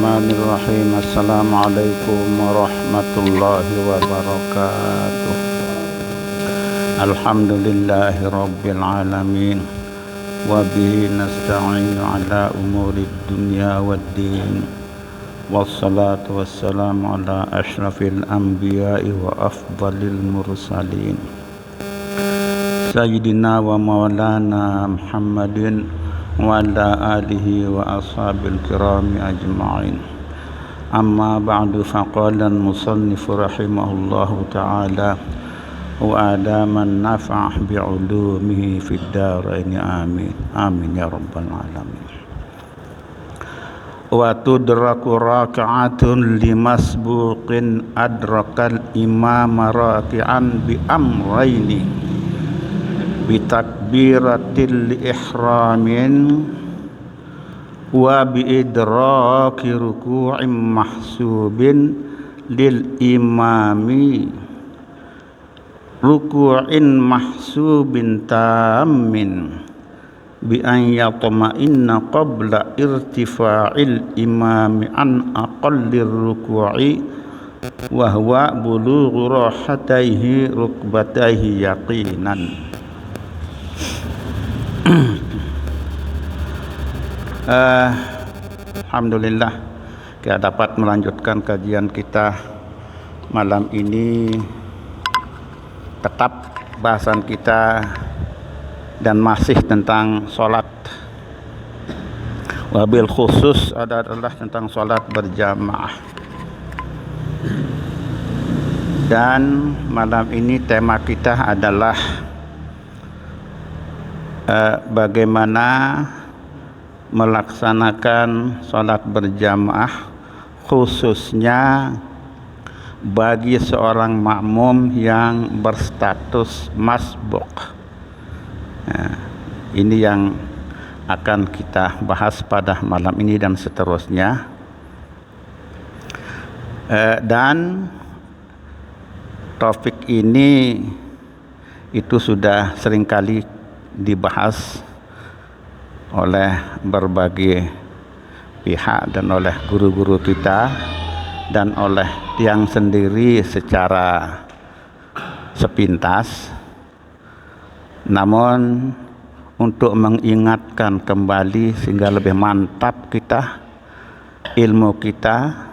Bismillahirrahmanirrahim. Assalamualaikum warahmatullahi wabarakatuh. Alhamdulillahi rabbil alamin. Wa bihi nasta'inu ala umurid dunya waddin. Wassalatu wassalamu ala ashrafil anbiya'i wa afdalil mursalin. Sayyidina wa maulana Muhammadin wa ala alihi wa ashabil kirami ajma'in. Amma ba'du, faqala al-musannif rahimahullahu ta'ala wa adaman nafa'ah bi'ulumihi fid darain amin amin ya rabbal alamin. Wa tudraku raka'atun limasbuqin adrakal imama raki'an bi amraini bitakbiratil ihramin wa biidraki ruku'im mahsubin lil imami ruku'in mahsubin tammin bi an yatma'inna qabla irtifa'il imami an aqallir ruku'i wa huwa bulughu rahataihi rukbataihi yaqinan. Alhamdulillah kita dapat melanjutkan kajian kita malam ini. Tetap bahasan kita dan masih tentang sholat, wabil khusus adalah tentang sholat berjamaah. Dan malam ini tema kita adalah bagaimana melaksanakan sholat berjamaah, khususnya bagi seorang makmum yang berstatus masbuk. Nah, ini yang akan kita bahas pada malam ini dan seterusnya. Dan topik ini itu sudah seringkali dibahas oleh berbagai pihak dan oleh guru-guru kita dan oleh tiang sendiri secara sepintas. Namun untuk mengingatkan kembali sehingga lebih mantap kita ilmu kita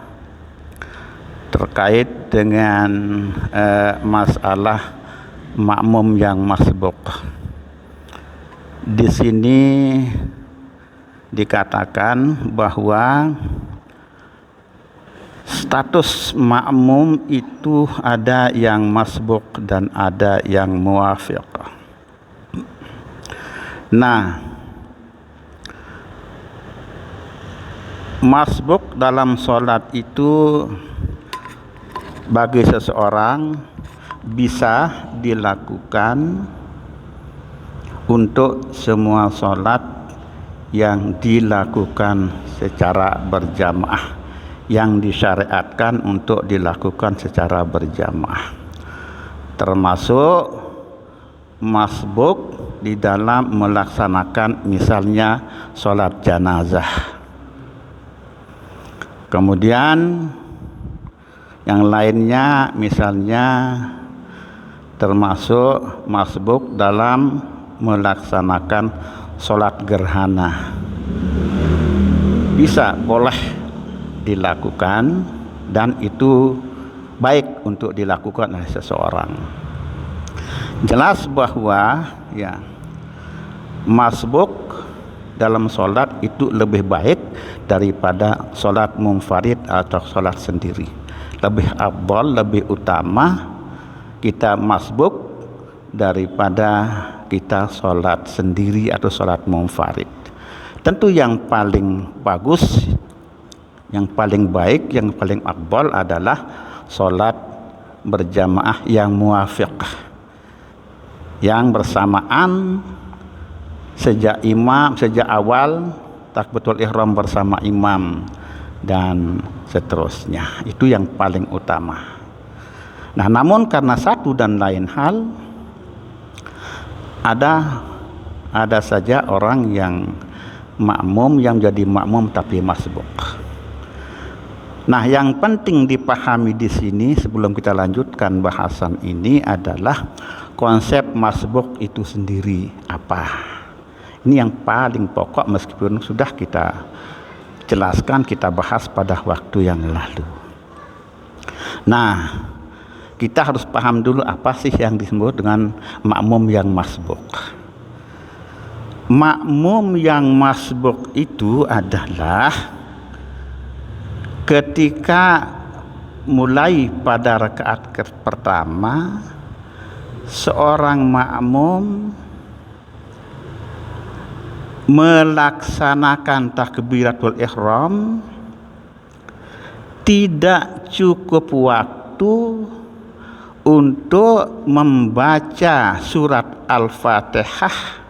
terkait dengan masalah makmum yang masbuk. Di sini dikatakan bahwa status makmum itu ada yang masbuk dan ada yang muwafiq. Nah, masbuk dalam sholat itu bagi seseorang bisa dilakukan untuk semua sholat yang dilakukan secara berjamaah, yang disyariatkan untuk dilakukan secara berjamaah, termasuk masbuk di dalam melaksanakan misalnya sholat janazah. Kemudian yang lainnya misalnya termasuk masbuk dalam melaksanakan sholat gerhana, bisa boleh dilakukan dan itu baik untuk dilakukan oleh seseorang. Jelas bahwa ya masbuk dalam sholat itu lebih baik daripada sholat munfarid atau sholat sendiri. Lebih afdal, lebih utama kita masbuk daripada kita sholat sendiri atau sholat munfarid. Tentu yang paling bagus, yang paling baik, yang paling afdal adalah sholat berjamaah yang muwafiq, yang bersamaan sejak awal takbiratul ihram bersama imam dan seterusnya. Itu yang paling utama. Nah, namun karena satu dan lain hal, ada saja orang yang makmum yang jadi makmum tapi masbuk. Nah, yang penting dipahami di sini sebelum kita lanjutkan bahasan ini adalah konsep masbuk itu sendiri apa. Ini yang paling pokok meskipun sudah kita jelaskan, kita bahas pada waktu yang lalu. Nah, kita harus paham dulu apa sih yang disebut dengan makmum yang masbuk. Makmum yang masbuk itu adalah ketika mulai pada rakaat pertama seorang makmum melaksanakan takbiratul ihram, tidak cukup waktu untuk membaca surat Al-Fatihah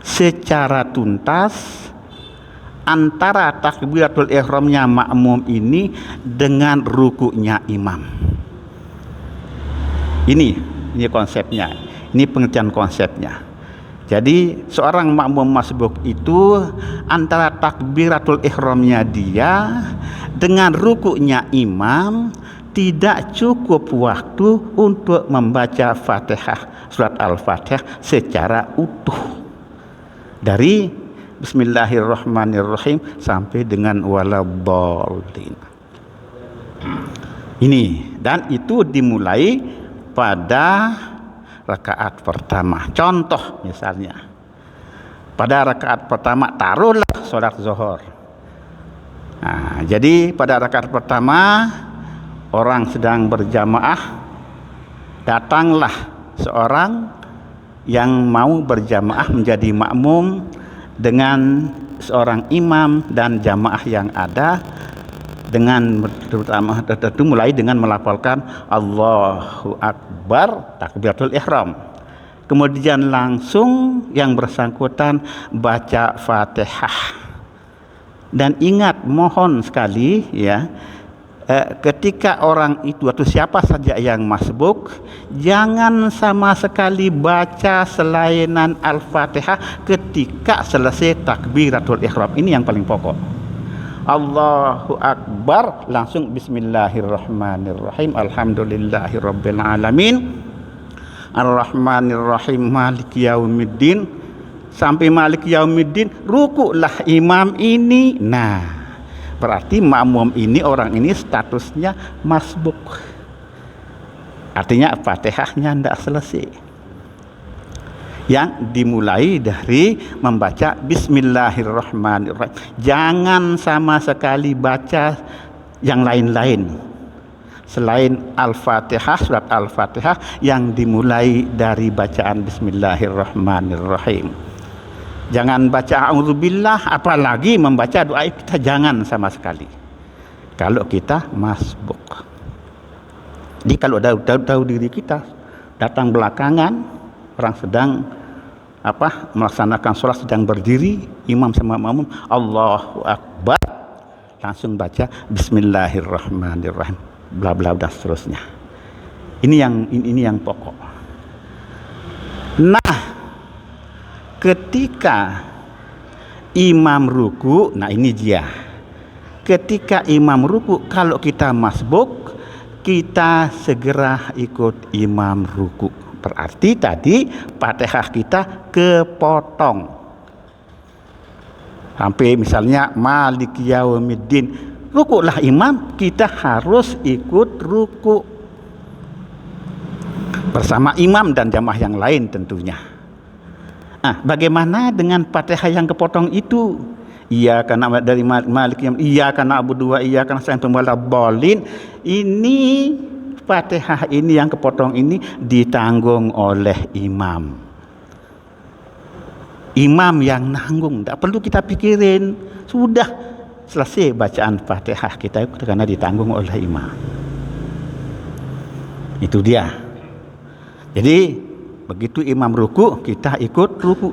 secara tuntas antara takbiratul ihramnya makmum ini dengan rukuknya imam. Ini konsepnya, ini pengertian konsepnya. Jadi seorang makmum masbuk itu antara takbiratul ihramnya dia dengan rukuknya imam tidak cukup waktu untuk membaca Fatihah, surat Al-Fatihah secara utuh. Dari Bismillahirrahmanirrahim sampai dengan waladhdallin. Ini, dan itu dimulai pada rakaat pertama. Contoh misalnya, pada rakaat pertama taruhlah sholat zuhur. Nah, jadi pada rakaat pertama orang sedang berjamaah, datanglah seorang yang mau berjamaah menjadi makmum dengan seorang imam dan jamaah yang ada, dengan terutama tentu mulai dengan melafalkan Allahu Akbar takbiratul ihram. Kemudian langsung yang bersangkutan baca Fatihah. Dan ingat, mohon sekali ya, ketika orang itu atau siapa saja yang masbuk, jangan sama sekali baca selainan Al-Fatihah ketika selesai takbiratul ihram. Ini yang paling pokok. Allahu Akbar, langsung Bismillahirrahmanirrahim, Alhamdulillahirabbil alamin, Ar-Rahmanirrahim, Maliki yaumiddin, sampai Maliki yaumiddin, rukuklah imam ini. Nah, berarti makmum ini, orang ini statusnya masbuk. Artinya Fatihahnya tidak selesai. Yang dimulai dari membaca Bismillahirrahmanirrahim. Jangan sama sekali baca yang lain-lain selain Al-Fatihah, surat Al-Fatihah yang dimulai dari bacaan Bismillahirrahmanirrahim. Jangan baca a'udzubillah, apalagi membaca doa kita jangan sama sekali kalau kita masbuk. Jadi kalau tahu diri kita datang belakangan, orang sedang melaksanakan sholat, sedang berdiri, imam sama makmum Allahu Akbar, langsung baca Bismillahirrahmanirrahim, bla bla dan seterusnya. Ini yang pokok. Nah, ketika imam ruku, nah ini dia. Ketika imam ruku, kalau kita masbuk, kita segera ikut imam ruku. Berarti tadi Fatihah kita kepotong. Sampai misalnya Maliki yaumiddin, rukuklah imam, kita harus ikut ruku bersama imam dan jamaah yang lain tentunya. Nah, bagaimana dengan Fatihah yang kepotong itu? Iya karena dari Maliki, iya karena Abu Dua, iya karena saya waladhdallin. Ini Fatihah ini yang kepotong ini ditanggung oleh imam. Imam yang nanggung, tidak perlu kita pikirin. Sudah selesai bacaan Fatihah kita karena ditanggung oleh imam. Itu dia. Jadi begitu imam ruku, kita ikut ruku.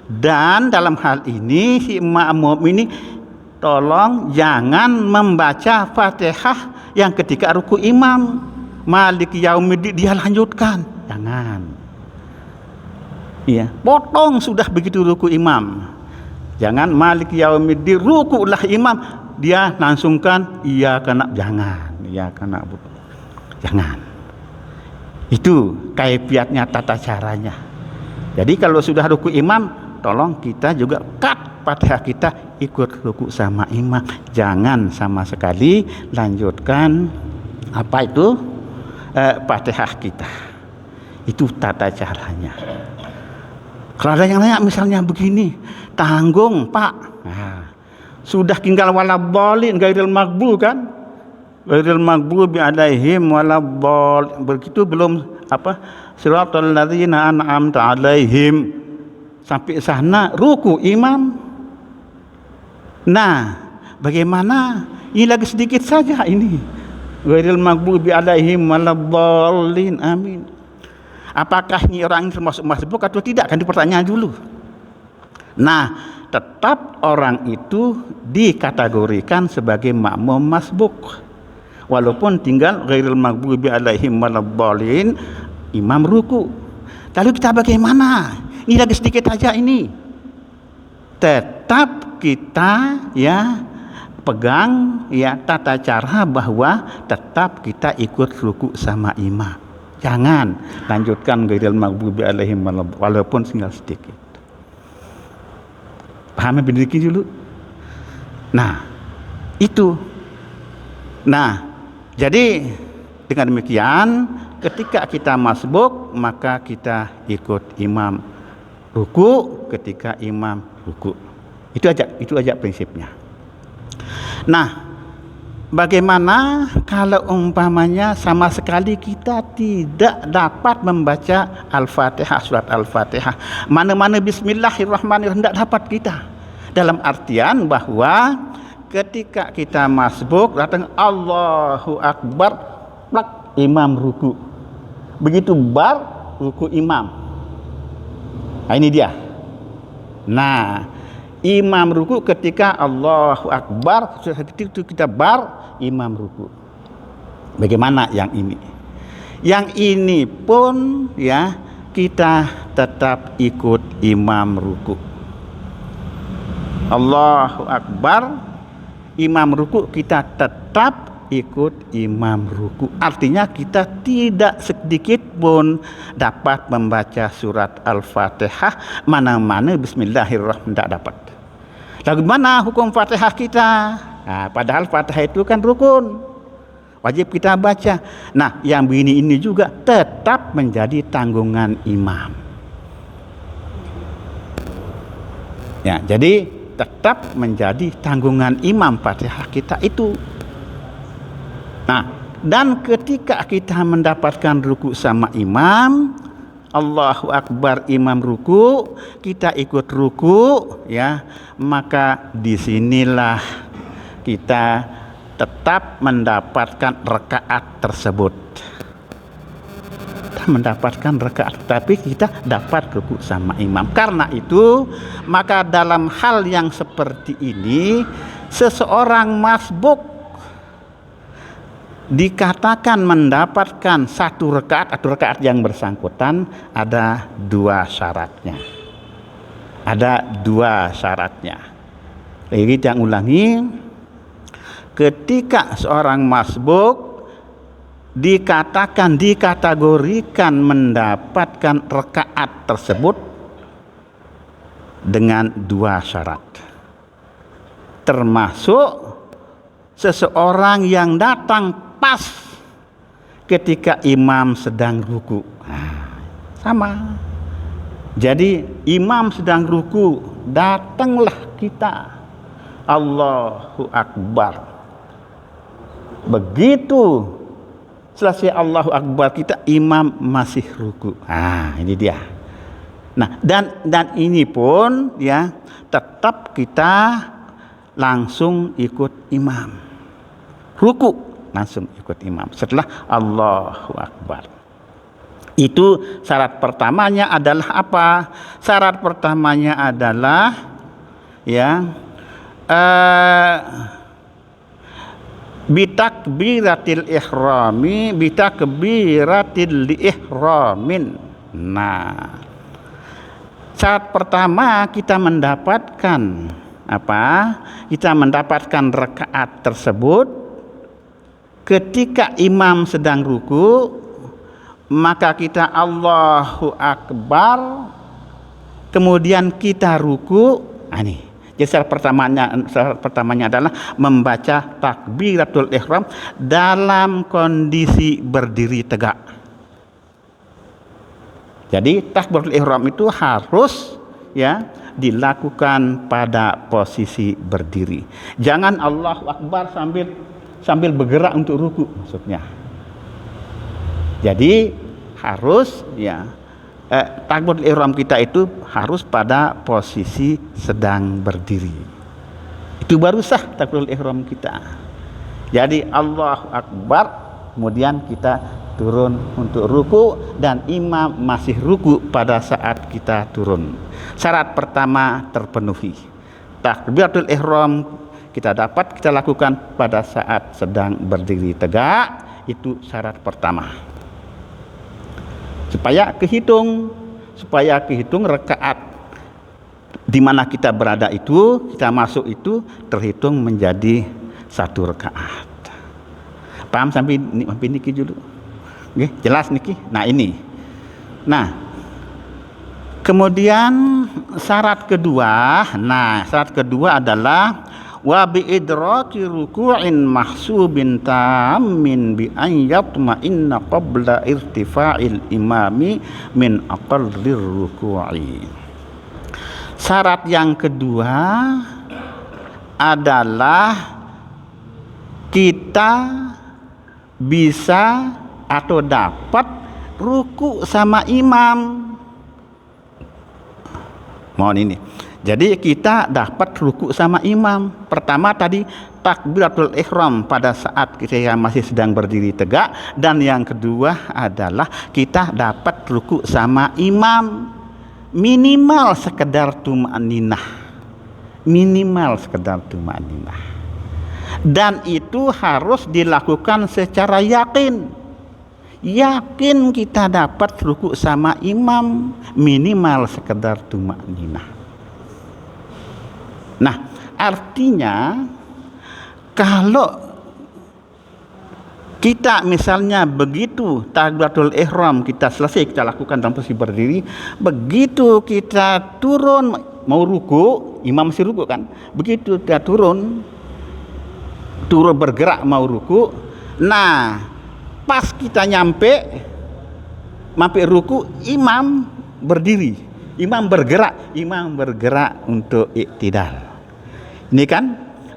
Dan dalam hal ini si makmum ini tolong jangan membaca Fatihah yang ketika ruku imam. Maliki yaumiddin dia lanjutkan, jangan. Iya, potong sudah begitu ruku imam. Jangan Maliki yaumiddin rukuklah imam, dia langsungkan iya kena jangan, iya kena jangan. Itu kaifiatnya, tata caranya. Jadi kalau sudah ruku imam, tolong kita juga cut Fatihah kita ikut ruku sama imam. Jangan sama sekali lanjutkan apa itu Fatihah kita. Itu tata caranya. Kalau ada yang nanya misalnya begini, tanggung Pak, nah, sudah tinggal walabbalin gairil maghbul kan? Gairil maghdubi alaihim waladdallin. Begitu belum apa? Siratal ladzina an'amta alaihim. Sampai sana ruku imam. Nah, bagaimana? Ini lagi sedikit saja ini. Gairil maghdubi alaihim waladdallin. Amin. Apakah ini orang termasuk masbuk atau tidak? Kan pertanyaan dulu. Nah, tetap orang itu dikategorikan sebagai makmum masbuk. Walaupun tinggal ghairil maghdubi alaihim waladdallin, imam ruku. Lalu kita bagaimana? Ini lagi sedikit aja ini. Tetap kita ya pegang ya tata cara bahwa tetap kita ikut ruku sama imam. Jangan lanjutkan ghairil maghdubi alaihim walaupun tinggal sedikit. Pahami sedikit dulu. Nah, itu. Nah, jadi dengan demikian ketika kita masbuk maka kita ikut imam ruku ketika imam ruku. Itu aja prinsipnya. Nah, bagaimana kalau umpamanya sama sekali kita tidak dapat membaca Al-Fatihah, surat Al-Fatihah, mana-mana bismillahirrahmanirrahim tidak dapat kita. Dalam artian bahwa ketika kita masbuk datang Allahu Akbar, plak, imam ruku. Begitu bar ruku imam. Nah, ini dia. Nah, imam ruku ketika Allahu Akbar, ketika kita bar imam ruku. Bagaimana yang ini? Yang ini pun ya kita tetap ikut imam ruku. Allahu Akbar, imam ruku kita tetap ikut imam ruku. Artinya kita tidak sedikit pun dapat membaca surat Al-Fatihah, mana-mana bismillahirrahmanirrahim tidak dapat. Lalu mana hukum Fatihah kita? Nah, padahal Fatihah itu kan rukun, wajib kita baca. Nah, yang begini ini juga tetap menjadi tanggungan imam. Ya, jadi tetap menjadi tanggungan imam Fatihah kita itu. Nah, dan ketika kita mendapatkan ruku sama imam, Allahu Akbar imam ruku, kita ikut ruku ya, maka disinilah kita tetap mendapatkan rakaat tersebut. Mendapatkan rakaat, tapi kita dapat ruku sama imam. Karena itu maka dalam hal yang seperti ini seseorang masbuk dikatakan mendapatkan satu rakaat atau rakaat yang bersangkutan ada dua syaratnya. Ada dua syaratnya. Lagi yang ulangi, ketika seorang masbuk dikategorikan mendapatkan rakaat tersebut dengan dua syarat, termasuk seseorang yang datang pas ketika imam sedang ruku. Nah, sama. Jadi imam sedang ruku, datanglah kita Allahu Akbar. Begitu selesai Allahu Akbar kita, imam masih ruku. Ah, ini dia. Nah, dan ini pun ya tetap kita langsung ikut imam. Ruku langsung ikut imam setelah Allahu Akbar. Itu syarat pertamanya adalah apa? Syarat pertamanya adalah ya bitakbiratil ihramin. Nah, syarat pertama kita mendapatkan Kita mendapatkan rakaat tersebut ketika imam sedang ruku, maka kita Allahu Akbar, kemudian kita ruku. Ini. Jadi syarat pertamanya adalah membaca takbiratul ihram dalam kondisi berdiri tegak. Jadi takbiratul ihram itu harus dilakukan pada posisi berdiri. Jangan Allahu Akbar sambil bergerak untuk ruku maksudnya. Jadi harus takbiratul ihram kita itu harus pada posisi sedang berdiri. Itu baru sah takbiratul ihram kita. Jadi Allahu Akbar, kemudian kita turun untuk ruku dan imam masih ruku pada saat kita turun. Syarat pertama terpenuhi. Takbiratul ihram kita lakukan pada saat sedang berdiri tegak, itu syarat pertama. Supaya kehitung rakaat di mana kita berada itu, kita masuk itu terhitung menjadi satu rakaat. Paham sampai niki dulu? Oke, jelas niki. Nah, ini. Nah, kemudian syarat kedua adalah wa bi idraki ruku'in mahsubin tammin bi an yatma'inna qabla irtifa'il imami min aqallir ruku'i. Syarat yang kedua adalah kita bisa atau dapat ruku sama imam. Mohon ini. Jadi kita dapat ruku sama imam. Pertama tadi takbiratul ihram pada saat kita masih sedang berdiri tegak, dan yang kedua adalah kita dapat ruku sama imam. Minimal sekedar tuma'ninah. Dan itu harus dilakukan secara yakin. Yakin kita dapat ruku sama imam, minimal sekedar tuma'ninah. Nah, artinya kalau kita misalnya begitu takbiratul ihram kita selesai, kita lakukan dalam posisi berdiri, begitu kita turun mau ruku, imam masih ruku kan, begitu kita turun bergerak mau ruku, nah pas kita nyampe ruku, imam berdiri, imam bergerak untuk iktidal. Ini kan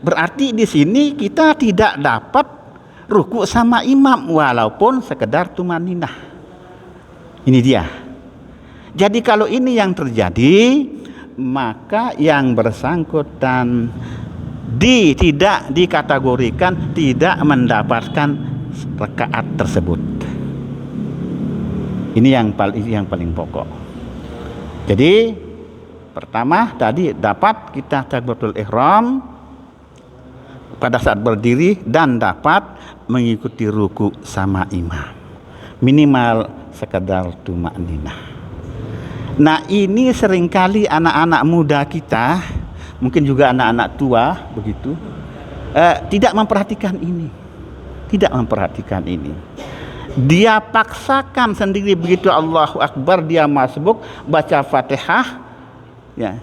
berarti di sini kita tidak dapat ruku sama imam walaupun sekedar tumaninah. Ini dia. Jadi kalau ini yang terjadi, maka yang bersangkutan tidak dikategorikan tidak mendapatkan rakaat tersebut. Ini yang paling pokok. Jadi pertama tadi dapat kita takbiratul ihram pada saat berdiri dan dapat mengikuti ruku sama imam. Minimal sekadar tuma'ninah. Nah, ini seringkali anak-anak muda kita, mungkin juga anak-anak tua begitu, tidak memperhatikan ini. Dia paksakan sendiri begitu Allahu Akbar, dia masbuk baca Fatihah,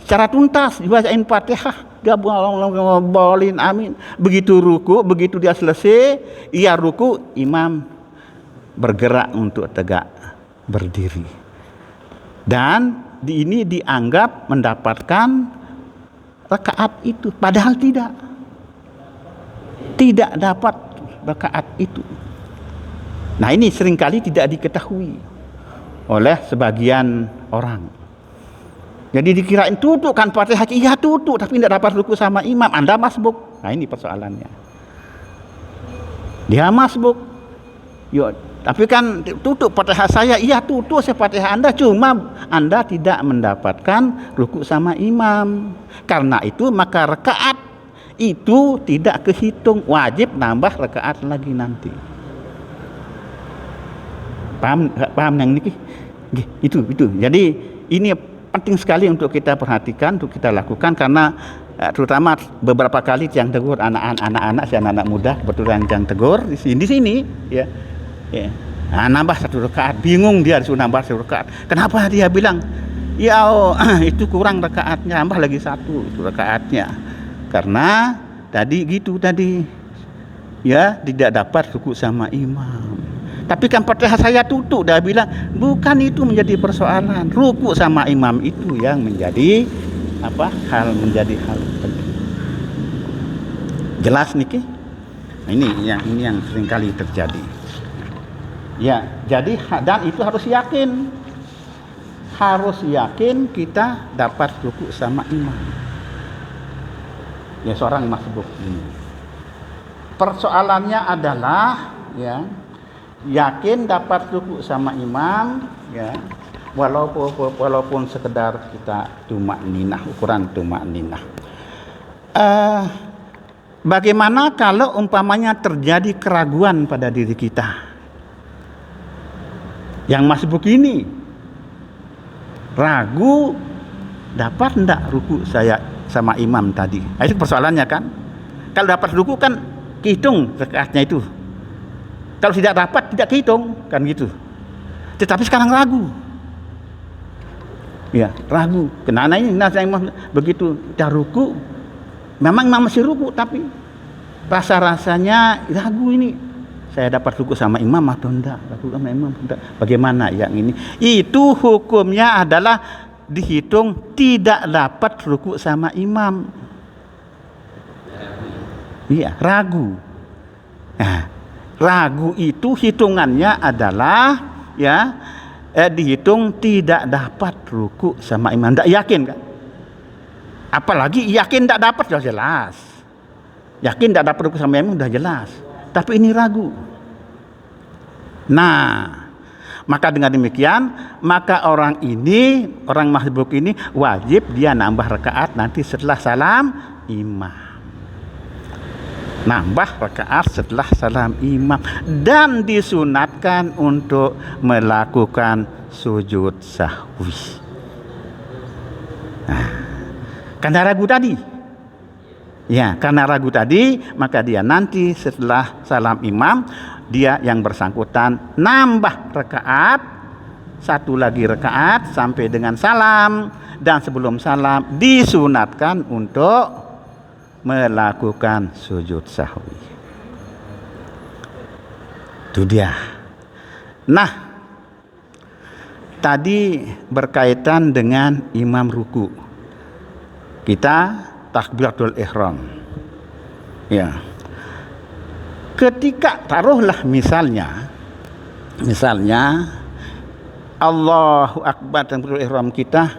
secara tuntas dibacain Fatihah, dia bolin amin. Begitu ruku, begitu dia selesai, ia ruku, imam bergerak untuk tegak berdiri. Dan ini dianggap mendapatkan rakaat itu, padahal tidak dapat rakaat itu. Nah, ini seringkali tidak diketahui oleh sebagian orang. Jadi dikirain tutup kan Fatihah, iya tutup, tapi tidak dapat ruku sama imam, Anda masbuk. Nah, ini persoalannya. Dia masbuk. Tapi kan tutup Fatihah saya, iya tutup saya Fatihah Anda, cuma Anda tidak mendapatkan ruku sama imam. Karena itu maka rakaat itu tidak kehitung, wajib nambah rakaat lagi nanti. Paham yang ini? Itu. Jadi ini penting sekali untuk kita perhatikan, untuk kita lakukan, karena terutama beberapa kali yang tegur anak-anak si anak-anak muda kebetulan yang tegur di sini ya. Ya. Nah, nambah 1 rakaat, bingung dia disuruh nambah 1 rakaat. Kenapa dia bilang, ya itu kurang rakaatnya, nambah lagi 1 itu rakaatnya. Karena tadi ya tidak dapat ruku sama imam. Tapi kan Fatihah saya tutup, dia bilang bukan itu menjadi persoalan, ruku sama imam itu yang menjadi menjadi hal penting. Jelas niki? Ini yang seringkali terjadi. Ya, jadi dan itu harus yakin. Harus yakin kita dapat ruku sama imam. Ya, seorang masbuk ini. Persoalannya adalah ya, yakin dapat ruku sama imam ya. Walaupun sekedar kita tumakninah, ukuran tumakninah. Bagaimana kalau umpamanya terjadi keraguan pada diri kita? Yang masbuk ini ragu dapat enggak ruku saya sama imam tadi. Nah, itu persoalannya kan. Kalau dapat ruku kan hitung rakaatnya itu. Kalau tidak dapat tidak kehitung kan gitu. Tetapi sekarang ragu. Ya, ragu. Kenapa ini begitu dah ruku, memang masih ruku tapi rasa-rasanya ragu ini. Saya dapat ruku sama imam atau enggak? Ruku sama imam enggak? Bagaimana yang ini? Itu hukumnya adalah dihitung tidak dapat ruku sama imam. Iya, ragu. Nah, ragu itu hitungannya adalah ya dihitung tidak dapat ruku sama imam. Tidak yakin kan? Apalagi yakin tidak dapat sudah jelas. Yakin tidak dapat ruku sama imam sudah jelas. Tapi ini ragu. Nah, maka dengan demikian maka orang masbuk ini wajib dia nambah rakaat nanti setelah salam imam. Nambah rakaat setelah salam imam dan disunatkan untuk melakukan sujud sahwi. Nah, karena ragu tadi. Ya, karena ragu tadi maka dia nanti setelah salam imam dia yang bersangkutan nambah rakaat, 1 lagi rakaat sampai dengan salam, dan sebelum salam disunatkan untuk melakukan sujud sahwi. Itu dia. Nah, tadi berkaitan dengan imam ruku. Kita takbiratul ihram. Ya. Ketika taruhlah misalnya Allahu Akbar takbiratul ihram kita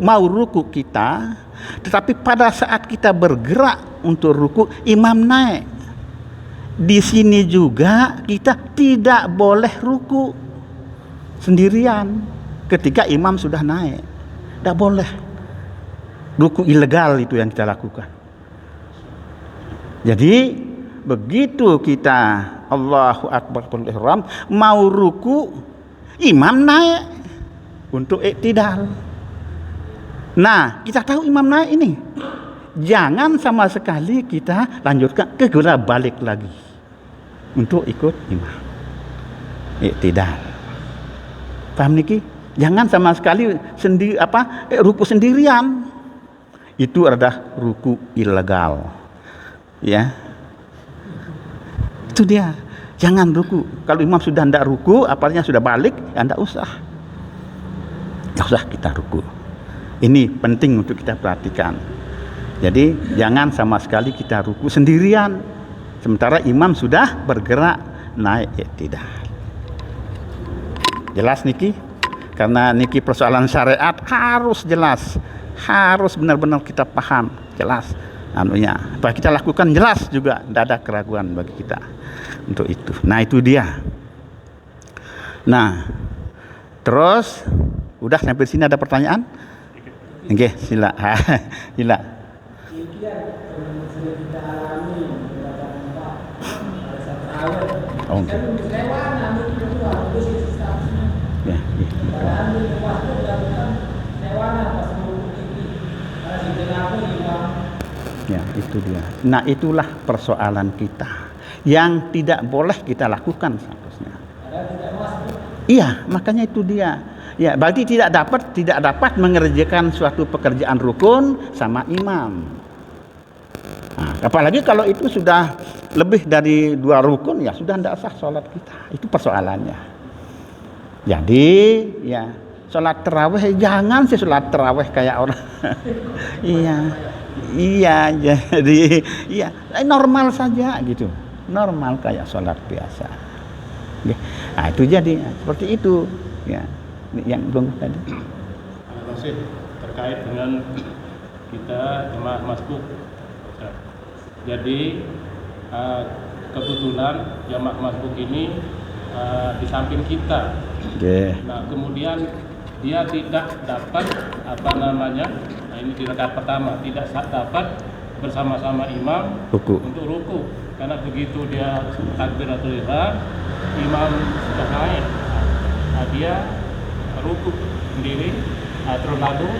mau ruku kita, tetapi pada saat kita bergerak untuk ruku imam naik. Di sini juga kita tidak boleh ruku sendirian ketika imam sudah naik. Tidak boleh. Ruku ilegal itu yang kita lakukan. Jadi begitu kita Allahu Akbar takbiratul ihram mau ruku, imam naik untuk iktidal. Nah, kita tahu imam naik ini. Jangan sama sekali kita lanjutkan segera balik lagi untuk ikut imam. Iktidal. Paham niki? Jangan sama sekali ruku sendirian. Itu adalah ruku ilegal. Ya. Itu dia. Jangan ruku. Kalau imam sudah tidak ruku, apalagi sudah balik, ya tidak usah. Tidak usah kita ruku. Ini penting untuk kita perhatikan. Jadi jangan sama sekali kita ruku sendirian. Sementara imam sudah bergerak naik iktidal. Jelas niki? Karena niki persoalan syariat harus jelas. Harus benar-benar kita paham, jelas anunya. Apa kita lakukan jelas juga, tidak ada keraguan bagi kita untuk itu. Nah, itu dia. Nah, terus udah sampai sini ada pertanyaan? Oke, sila. Sila. Oh, okay. Ya, ya. itu dia. Nah, itulah persoalan kita yang tidak boleh kita lakukan seharusnya. Iya, makanya itu dia. Ya, berarti tidak dapat mengerjakan suatu pekerjaan rukun sama imam. Nah, apalagi kalau itu sudah lebih dari 2 rukun, ya sudah tidak sah sholat kita. Itu persoalannya. Jadi, ya sholat tarawih jangan sih sholat tarawih kayak orang. Iya, jadi iya normal saja gitu, normal kayak sholat biasa. Nah, itu jadi seperti itu, ya. Yang belum tadi. Masih terkait dengan kita jemaah masbuk. Jadi kebetulan jemaah masbuk ini di samping kita. Nah, kemudian dia tidak dapat nah ini di rakaat pertama tidak dapat bersama-sama imam untuk ruku, karena begitu dia takbiratul ihram, imam sudah naik, dia ruku sendiri, terus lalu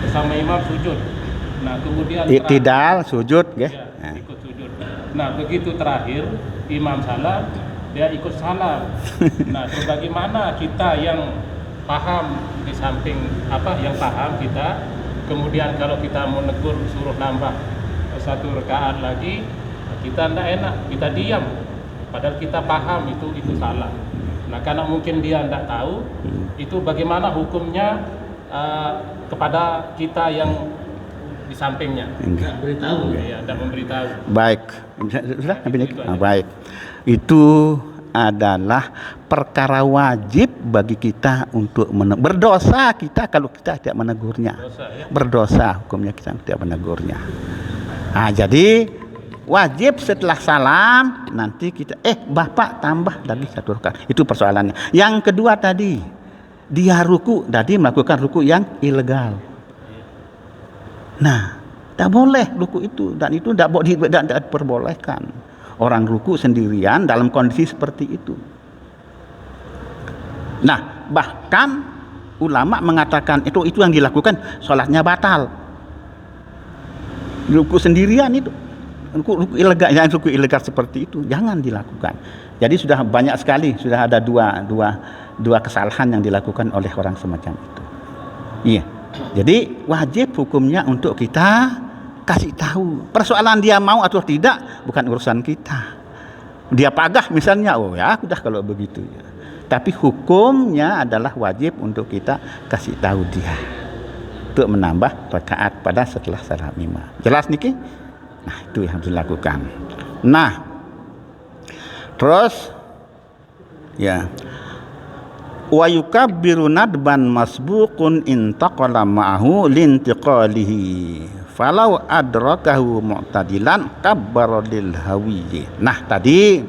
bersama imam sujud. Nah, kemudian iktidal sujud, ya, ikut sujud. Nah, begitu terakhir imam salam, dia ikut salam. Nah, terus bagaimana kita yang paham di samping yang paham kita, kemudian kalau kita mau negur suruh nambah 1 rakaat lagi, kita tidak enak, kita diam, padahal kita paham itu salah. Nah, karena mungkin dia tidak tahu, itu bagaimana hukumnya kepada kita yang di sampingnya? Tidak beritahu, ya, tidak memberitahu. Baik, sudah baik. Itu adalah perkara wajib bagi kita untuk berdosa kita kalau kita tidak menegurnya. Berdosa hukumnya kita tidak menegurnya. Nah, jadi wajib setelah salam nanti kita Bapak tambah lagi 1 rakaat. Itu persoalannya. Yang kedua tadi, dia ruku tadi melakukan ruku yang ilegal. Nah, tak boleh ruku itu, dan itu tidak diperbolehkan. Orang ruku sendirian dalam kondisi seperti itu. Nah, bahkan ulama mengatakan itu yang dilakukan sholatnya batal. Ruku sendirian itu. Ruku ilegal, ruku ilegal seperti itu jangan dilakukan. Jadi sudah banyak sekali, sudah ada dua kesalahan yang dilakukan oleh orang semacam itu. Iya. Jadi wajib hukumnya untuk kita kasih tahu. Persoalan dia mau atau tidak bukan urusan kita. Dia pagah misalnya, oh ya udah kalau begitu ya. Tapi hukumnya adalah wajib untuk kita kasih tahu dia untuk menambah rakaat pada setelah salam imam. Jelas niki? Nah, itu yang harus dilakukan. Nah, terus ya, wa yukabbiru nadban masbuqun intaqala ma'ahu lintiqalihi falau adrakahu mu'tadilan kabbara lil hawiyyi. Nah, tadi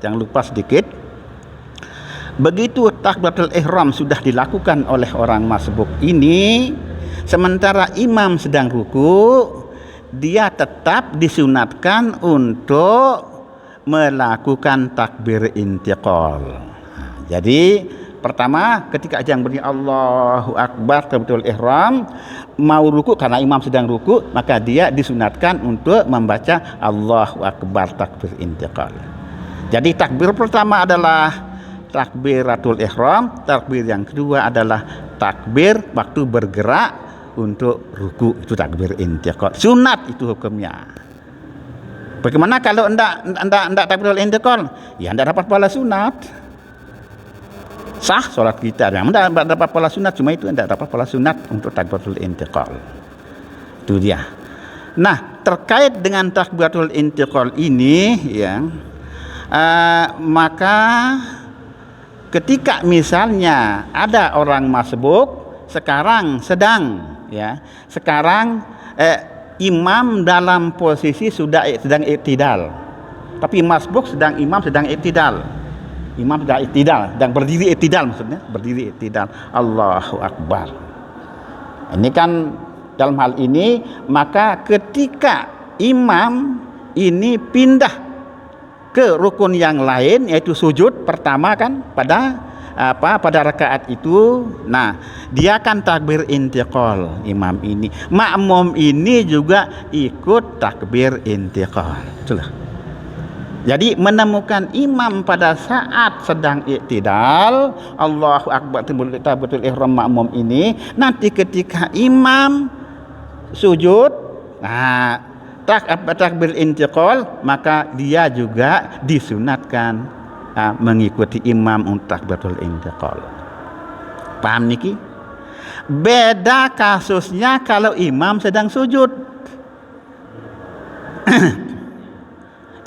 jangan lupa sedikit, begitu takbiratul ihram sudah dilakukan oleh orang masbuk ini, sementara imam sedang ruku, dia tetap disunatkan untuk melakukan takbir intiqal. Jadi pertama ketika ajang bernyanyi Allahu Akbar takbiratul ihram, mau ruku karena imam sedang ruku, maka dia disunatkan untuk membaca Allahu Akbar takbir intiqal. Jadi takbir pertama adalah takbiratul ihram, takbir yang kedua adalah takbir waktu bergerak untuk ruku, itu takbir intiqal. Sunat itu hukumnya. Bagaimana kalau enggak takbiratul intiqal? Ya enggak dapat pahala sunat. Sah sholat kita, enggak dapat pahala sunat, cuma itu enggak dapat pahala sunat untuk takbiratul intiqal. Itu dia. Nah, terkait dengan takbiratul intiqal ini ya, maka ketika misalnya ada orang masbuk sekarang imam dalam posisi sedang iktidal, tapi masbuk imam sedang iktidal, sedang berdiri iktidal, maksudnya berdiri iktidal, Allahu Akbar. Ini kan dalam hal ini, maka ketika imam ini pindah ke rukun yang lain, yaitu sujud pertama kan pada pada rakaat itu, nah dia kan takbir intiqal imam ini, makmum ini juga ikut takbir intiqal. Itulah. Jadi menemukan imam pada saat sedang iktidal, Allahu Akbar takbiratul ihram makmum ini, nanti ketika imam sujud, nah takbir intiqal, maka dia juga disunatkan mengikuti imam untuk takbiratul intiqal. Paham niki? Beda kasusnya kalau imam sedang sujud.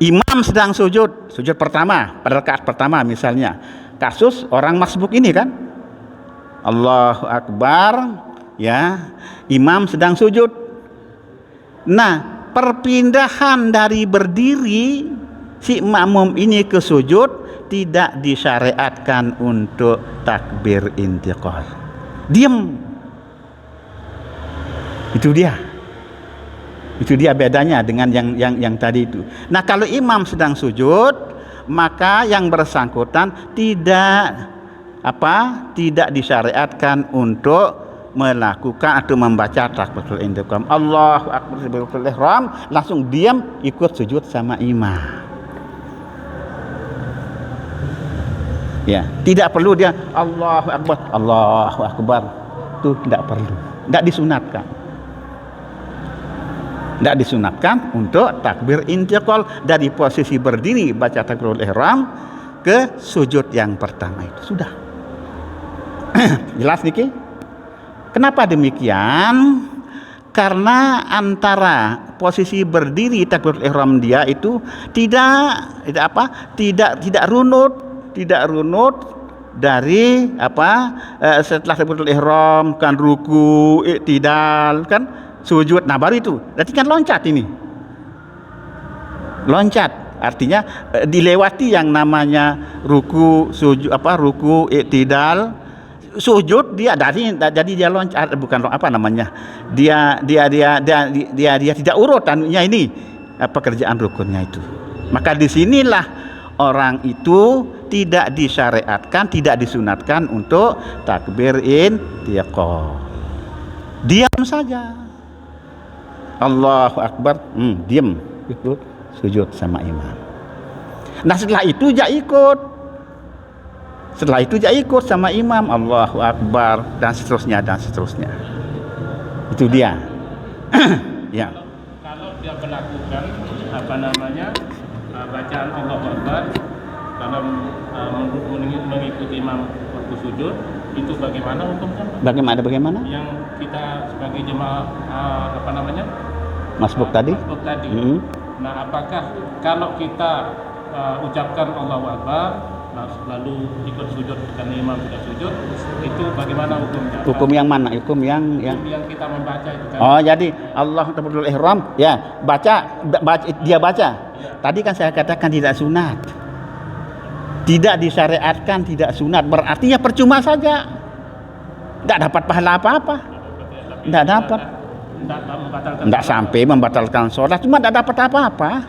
Imam sedang sujud pertama pada rakaat pertama misalnya. Kasus orang masbuk ini kan. Allahu Akbar, ya. Imam sedang sujud. Nah, perpindahan dari berdiri si makmum ini ke sujud tidak disyariatkan untuk takbir intiqal. Diam. Itu dia bedanya dengan yang tadi itu. Nah, kalau imam sedang sujud, maka yang bersangkutan tidak disyariatkan untuk melakukan atau membaca takbiratul intiqal. Allahu Akbar takbiratul ihram, langsung diam ikut sujud sama imam. Ya, tidak perlu dia Allahu Akbar. Itu tidak perlu. Tidak disunatkan. Tidak disunatkan untuk takbir intiqal dari posisi berdiri baca takbiratul ihram ke sujud yang pertama itu. Sudah. Jelas niki? Kenapa demikian? Karena antara posisi berdiri takbiratul ihram dia itu tidak runut dari setelah takbiratul ihram kan ruku, iktidal kan sujud, nah baru itu. Berarti kan loncat ini. Loncat artinya dilewati yang namanya ruku, sujud ruku, iktidal, sujud dia jadi dia loncat, bukan dia tidak urut anunya ini pekerjaan rukunnya itu. Maka disinilah orang itu tidak disyariatkan, tidak disunatkan untuk takbir intiqal. Diam saja. Allahu Akbar, diam ikut sujud sama imam. Nah, setelah itu dia ikut. Sama imam, Allahu Akbar dan seterusnya. Itu dia. Ya. Kalau dia melakukan bacaan Allahu Akbar dalam mengikuti imam waktu sujud, itu bagaimana hukumnya? Bagaimana? Yang kita sebagai jemaah masbuk tadi. Nah, apakah kalau kita ucapkan Allahu Akbar lalu ikut sujud karena imam sudah sujud, itu bagaimana hukumnya? Hukum yang mana? Hukum yang kita membaca itu kan? Oh, jadi Allah takbiratul ihram, ya, dia baca. Tadi kan saya katakan tidak sunat. Tidak disyariatkan, tidak sunat. Berarti ya percuma saja. Tidak dapat pahala apa-apa. Tidak dapat. Tidak sampai membatalkan sholat, cuma tidak dapat apa-apa.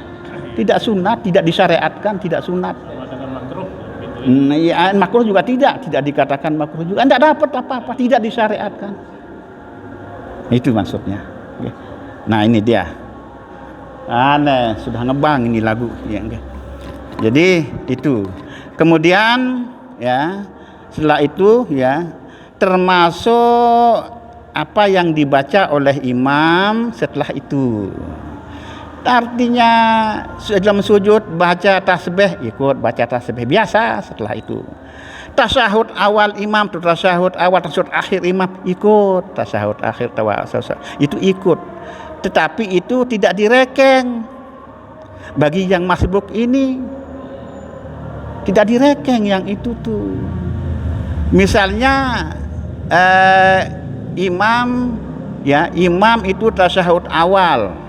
Tidak sunat, tidak disyariatkan, tidak sunat. Makruh juga tidak dikatakan makruh juga. Tidak dapat apa-apa, tidak disyariatkan. Itu maksudnya. Nah, ini dia. Aneh, sudah ngebang ini lagu. Jadi itu. Kemudian ya, setelah itu ya, termasuk apa yang dibaca oleh imam setelah itu. Artinya dalam sujud baca tasbih, ikut baca tasbih biasa. Setelah itu tasyahud awal imam, tasyahud awal, tasyahud akhir imam, ikut tasyahud akhir, itu ikut. Tetapi itu tidak direkeng. Bagi yang masbuk ini tidak direkeng yang itu tuh. Misalnya imam itu tasyahud awal.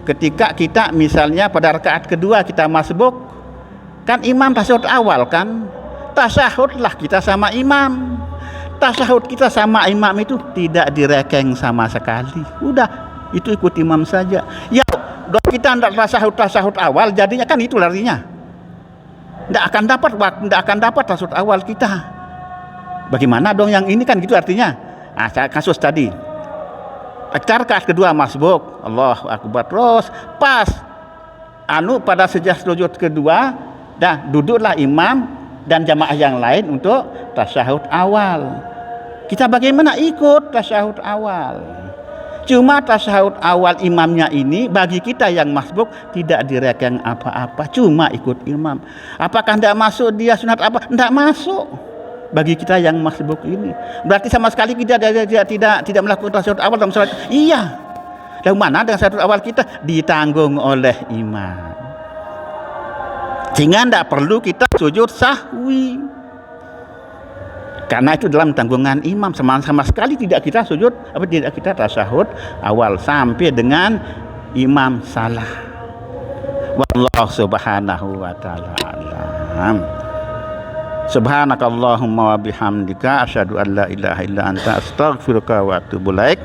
Ketika kita misalnya pada rakaat kedua kita masbuk, kan imam tasyahud awal kan, tasyahudlah kita sama imam. Tasyahud kita sama imam itu tidak direkeng sama sekali. Udah, itu ikut imam saja. Ya, kalau kita tidak tasyahud awal, jadinya kan itu larinya. Tidak akan dapat tasyahud awal kita. Bagaimana dong yang ini kan gitu artinya. Kasus tadi. Rakaat kedua masbuk, Allahu Akbar, terus pas pada sujud kedua dah duduklah imam dan jamaah yang lain untuk tasyahud awal. Kita bagaimana ikut tasyahud awal. Cuma tasyahud awal imamnya ini bagi kita yang masbuk tidak direken apa-apa, cuma ikut imam. Apakah tidak masuk dia sunat apa? Tidak masuk. Bagi kita yang masbuk ini berarti sama sekali kita tidak melakukan tasyahud awal dalam salat. Iya. Lalu mana dengan tasyahud awal kita ditanggung oleh imam. Sehingga tidak perlu kita sujud sahwi. Karena itu dalam tanggungan imam sama sekali tidak kita sujud tidak kita tasyahud awal sampai dengan imam salah. Wallahu subhanahu wa ta'ala alam. Subhanakallahumma wa bihamdika asyhadu an la ilaha illa anta astaghfiruka wa atubu ilaik.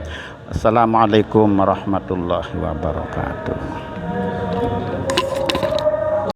Assalamualaikum warahmatullahi wabarakatuh.